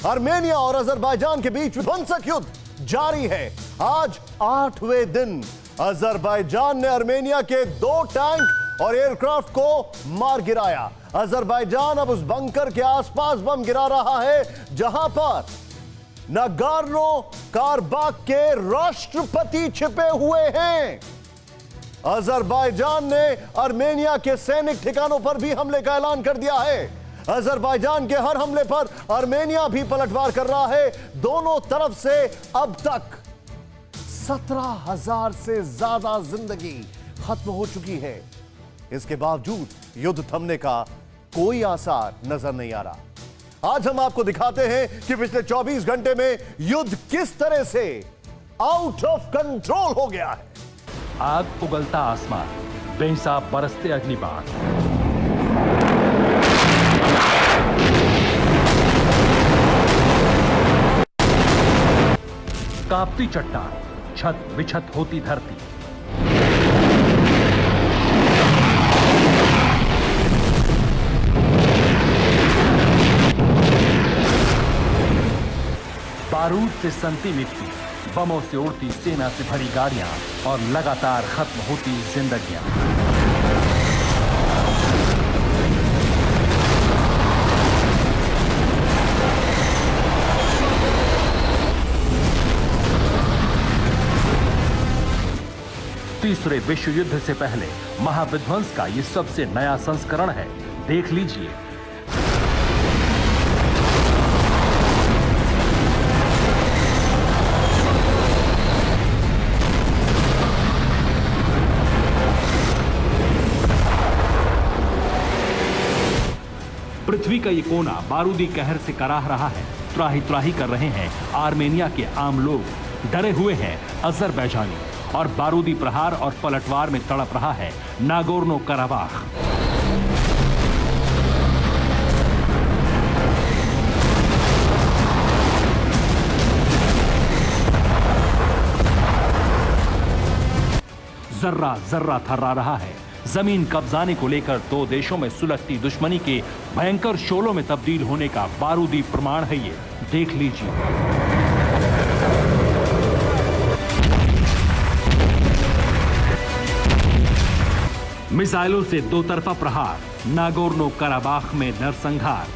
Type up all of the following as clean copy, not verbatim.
Armenia और Azerbaijan के बीच विध्वंसक युद्ध जारी है। आज 8वें दिन अजरबैजान ने आर्मेनिया के 2 टैंक और एयरक्राफ्ट को मार गिराया। अजरबैजान अब उस बंकर के आसपास बम गिरा रहा है जहां पर नागोर्नो कराबाख के राष्ट्रपति छिपे हुए हैं। अजरबैजान ने आर्मेनिया के सैनिक ठिकानों पर भी हमले का ऐलान कर दिया है। अजरबैजान के हर हमले पर आर्मेनिया भी पलटवार कर रहा है। दोनों तरफ से अब तक 17,000 से ज्यादा जिंदगी खत्म हो चुकी है। इसके बावजूद युद्ध थमने का कोई आसार नजर नहीं आ रहा। आज हम आपको दिखाते हैं कि पिछले 24 घंटे में युद्ध किस तरह से आउट ऑफ कंट्रोल हो गया है। आग उगलता आसमान, बेहिसाब बरसते अग्निबाण, कांपती चट्टान, छत विछत होती धरती। बारूद से सनती मिट्टी, बमों से उड़ती सेना से भरी गाड़ियां और लगातार खत्म होती जिंदगियां। तीसरे विश्व युद्ध से पहले महाविध्वंस का यह सबसे नया संस्करण है। देख लीजिए। पृथ्वी का ये कोना बारूदी कहर से कराह रहा है। त्राही त्राही कर रहे हैं आर्मेनिया के आम लोग। डरे हुए हैं अजरबैजानी और बारूदी प्रहार और पलटवार में तड़प रहा है नागोर्नो कराबाख। जर्रा जर्रा थर्रा रहा है। जमीन कब्जाने को लेकर दो देशों में सुलगती दुश्मनी के भयंकर शोलों में तब्दील होने का बारूदी प्रमाण है ये। देख लीजिए। मिसाइलों से दो तरफा प्रहार, नागोर्नो कराबाख में नरसंहार,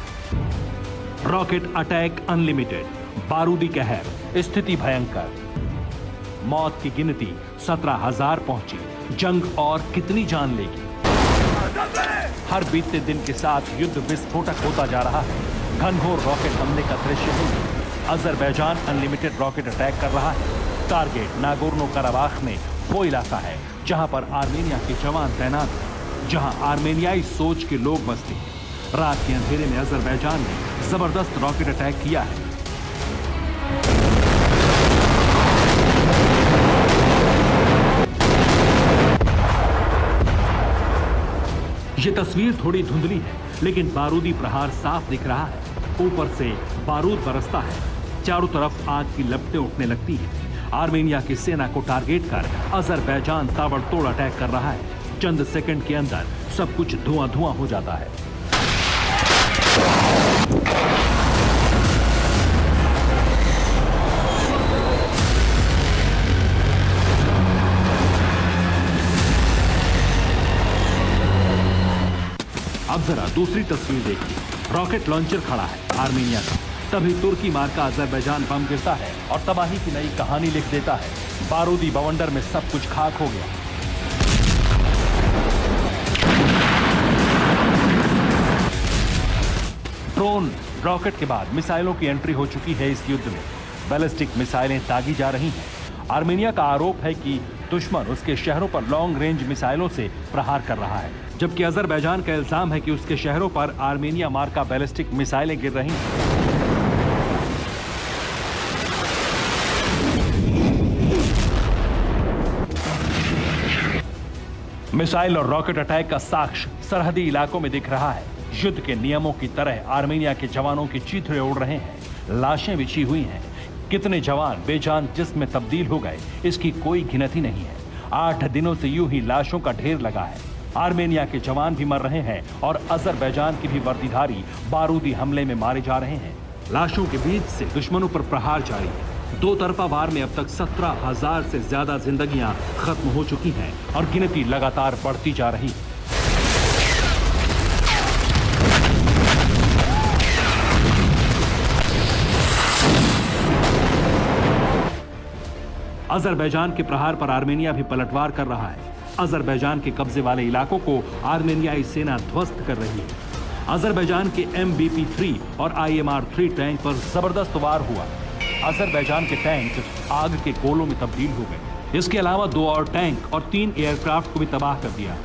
रॉकेट अटैक अनलिमिटेड, बारूदी कहर, स्थिति भयंकर, मौत की गिनती 17,000 पहुंची। जंग और कितनी जान लेगी। हर बीतते दिन के साथ युद्ध विस्फोटक होता जा रहा है। घनघोर रॉकेट हमले का दृश्य है। अजरबैजान अनलिमिटेड रॉकेट अटैक कर रहा है। टारगेट नागोर्नो कराबाख में वो इलाका है जहां पर आर्मेनिया के जवान तैनात हैं, जहां आर्मेनियाई सोच के लोग बसते हैं। रात के अंधेरे में अजरबैजान ने जबरदस्त रॉकेट अटैक किया है। ये तस्वीर थोड़ी धुंधली है, लेकिन बारूदी प्रहार साफ दिख रहा है। ऊपर से बारूद बरसता है, चारों तरफ आग की लपटें उठने लगती हैं। आर्मेनिया की सेना को टारगेट कर अजरबैजान ताबड़तोड़ अटैक कर रहा है। चंद सेकंड के अंदर सब कुछ धुआं धुआं हो जाता है। अब जरा दूसरी तस्वीर देखिए। रॉकेट लॉन्चर खड़ा है आर्मेनिया का। तभी तुर्की मार का अजरबैजान बम गिरता है और तबाही की नई कहानी लिख देता है। बारूदी बवंडर में सब कुछ खाक हो गया। ड्रोन रॉकेट के बाद मिसाइलों की एंट्री हो चुकी है इस युद्ध में। बैलिस्टिक मिसाइलें दागी जा रही हैं। आर्मेनिया का आरोप है कि दुश्मन उसके शहरों पर लॉन्ग रेंज मिसाइलों से प्रहार कर रहा है, जबकि अजरबैजान का इल्जाम है कि उसके शहरों पर आर्मेनिया मार का बैलिस्टिक मिसाइलें गिर रही हैं। मिसाइल और रॉकेट अटैक का साक्ष्य सरहदी इलाकों में दिख रहा है। युद्ध के नियमों की तरह आर्मेनिया के जवानों की चीथड़े उड़ रहे हैं। लाशें बिछी हुई हैं। कितने जवान बेजान जिस्म में तब्दील हो गए, इसकी कोई गिनती नहीं है। 8 दिनों से यूं ही लाशों का ढेर लगा है। आर्मेनिया के जवान भी मर रहे हैं और अजरबैजान की भी वर्दीधारी बारूदी हमले में मारे जा रहे हैं। लाशों के बीच से दुश्मनों पर प्रहार जारी है। दो तरफा वार में अब तक 17,000 से ज्यादा जिंदगियां खत्म हो चुकी हैं और गिनती लगातार बढ़ती जा रही है। अजरबैजान के प्रहार पर आर्मेनिया भी पलटवार कर रहा है। अजरबैजान के कब्जे वाले इलाकों को आर्मेनियाई सेना ध्वस्त कर रही है। अजरबैजान के MBP-3 और IMR-3 टैंक पर जबरदस्त वार हुआ। अजरबैजान के टैंक आग के गोलों में तब्दील हो गए। इसके अलावा 2 और टैंक और 3 एयरक्राफ्ट को भी तबाह कर दिया।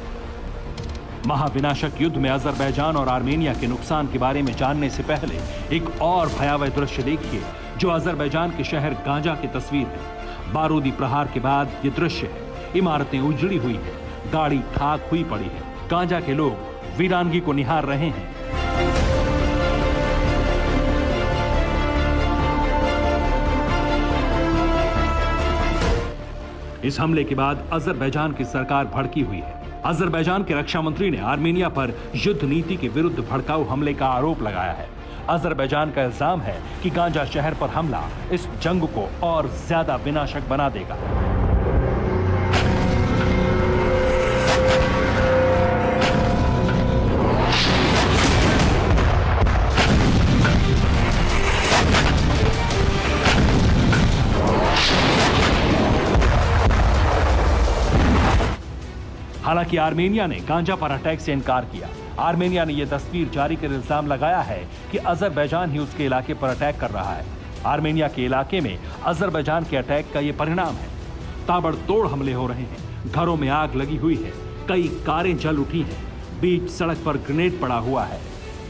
महाविनाशक युद्ध में अजरबैजान और आर्मेनिया के नुकसान के बारे में जानने से पहले एक और भयावह दृश्य देखिए, जो अजरबैजान के शहर गांजा की तस्वीर है। बारूदी प्रहार के बाद ये दृश्य है। इमारतें उजड़ी हुई है, गाड़ी खाक हुई पड़ी है। गांजा के लोग वीरानगी को निहार रहे हैं। इस हमले के बाद अजरबैजान की सरकार भड़की हुई है। अजरबैजान के रक्षा मंत्री ने आर्मेनिया पर युद्ध नीति के विरुद्ध भड़काऊ हमले का आरोप लगाया है। अजरबैजान का इल्जाम है कि गांजा शहर पर हमला इस जंग को और ज्यादा विनाशक बना देगा। हालांकि आर्मेनिया ने गांजा पर अटैक से इनकार किया। आर्मेनिया ने यह तस्वीर जारी कर इल्जाम लगाया है कि अजरबैजान ही उसके इलाके पर अटैक कर रहा है। आर्मेनिया के इलाके में अजरबैजान के अटैक का यह परिणाम है। ताबड़तोड़ हमले हो रहे हैं, घरों में आग लगी हुई है, कई कारें जल उठी हैं, बीच सड़क पर ग्रेनेड पड़ा हुआ है।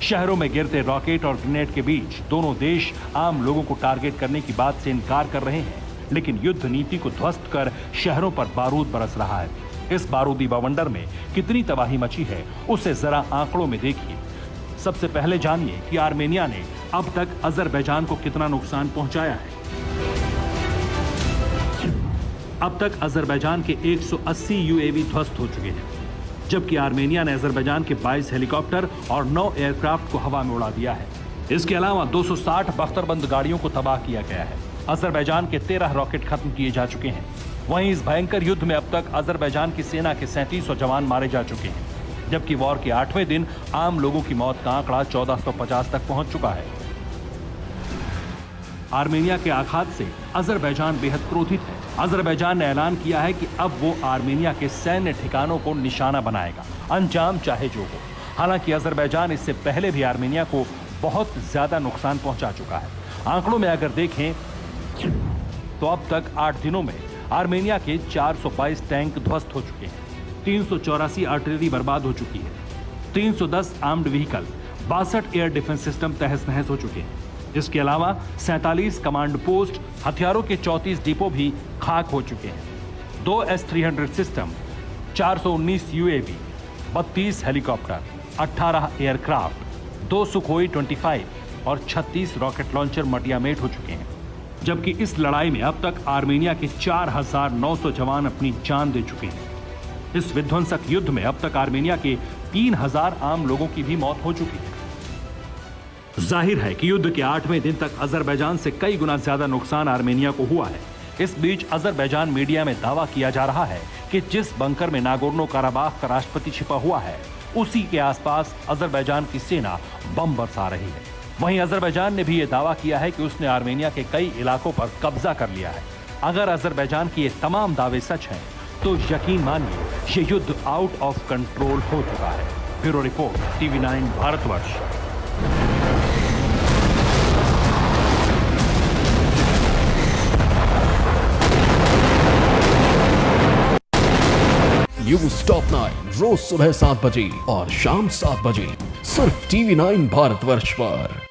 शहरों में गिरते रॉकेट और ग्रेनेड के बीच दोनों देश आम लोगों को टारगेट करने की बात से इनकार कर रहे हैं, लेकिन युद्ध नीति को ध्वस्त कर शहरों पर बारूद बरस रहा है। इस बारूदी बवंडर में कितनी तबाही मची है, उसे जरा आंकड़ों में देखिए। सबसे पहले जानिए कि आर्मेनिया ने अब तक अजरबैजान को कितना नुकसान पहुंचाया है। अब तक अजरबैजान के 180 UAV ध्वस्त हो चुके हैं, जबकि आर्मेनिया ने अजरबैजान के 22 हेलीकॉप्टर और 9 एयरक्राफ्ट को हवा में उड़ा दिया है। इसके अलावा 260 बख्तरबंद गाड़ियों को तबाह किया गया है। अजरबैजान के 13 रॉकेट खत्म किए जा चुके हैं। वहीं इस भयंकर युद्ध में अब तक अजरबैजान की सेना के 3700 जवान मारे जा चुके हैं, जबकि वॉर के 8वें दिन आम लोगों की मौत का आंकड़ा 1450 तक पहुंच चुका है। आर्मेनिया के आघात से अजरबैजान बेहद क्रोधित है। अजरबैजान ने ऐलान किया है कि अब वो आर्मेनिया के सैन्य ठिकानों को निशाना बनाएगा, अंजाम चाहे जो हो। हालांकि अजरबैजान इससे पहले भी आर्मेनिया को बहुत ज्यादा नुकसान पहुंचा चुका है। आंकड़ों में अगर देखें तो अब तक 8 दिनों में आर्मेनिया के 422 टैंक ध्वस्त हो चुके हैं, 384 आर्टिलरी बर्बाद हो चुकी है, 310 armed vehicle, 62 air defence system तहस नहस हो चुके हैं। इसके अलावा 47 कमांड पोस्ट, हथियारों के 34 डिपो भी खाक हो चुके हैं। 2 S-300 system, 419 UAV, 32 helicopter, 18 aircraft, 2 Sukhoi 25 और 36 रॉकेट लॉन्चर मटियामेट हो चुके हैं। जबकि इस लड़ाई में अब तक आर्मेनिया के 4900 जवान अपनी जान दे चुके हैं। इस विध्वंसक युद्ध में अब तक आर्मेनिया के 3000 आम लोगों की भी मौत हो चुकी है। जाहिर है कि युद्ध के 8वें दिन तक अजरबैजान से कई गुना ज्यादा नुकसान आर्मेनिया को हुआ है। इस बीच अजरबैजान मीडिया में दावा किया जा रहा है कि जिस बंकर में नागोर्नो काराबाख का राष्ट्रपति छिपा हुआ है, उसी के आसपास अजरबैजान की सेना बम बरसा रही है। वहीं अजरबैजान ने भी यह दावा किया है कि उसने आर्मेनिया के कई इलाकों पर कब्जा कर लिया है। अगर अजरबैजान के ये तमाम दावे सच हैं, तो यकीन मानिए ये युद्ध आउट ऑफ कंट्रोल हो चुका है। Bureau report, TV9 Bharatvarsh. News top 9 रोज सुबह 7 बजे और शाम 7 बजे सिर्फ TV9 भारतवर्ष पर।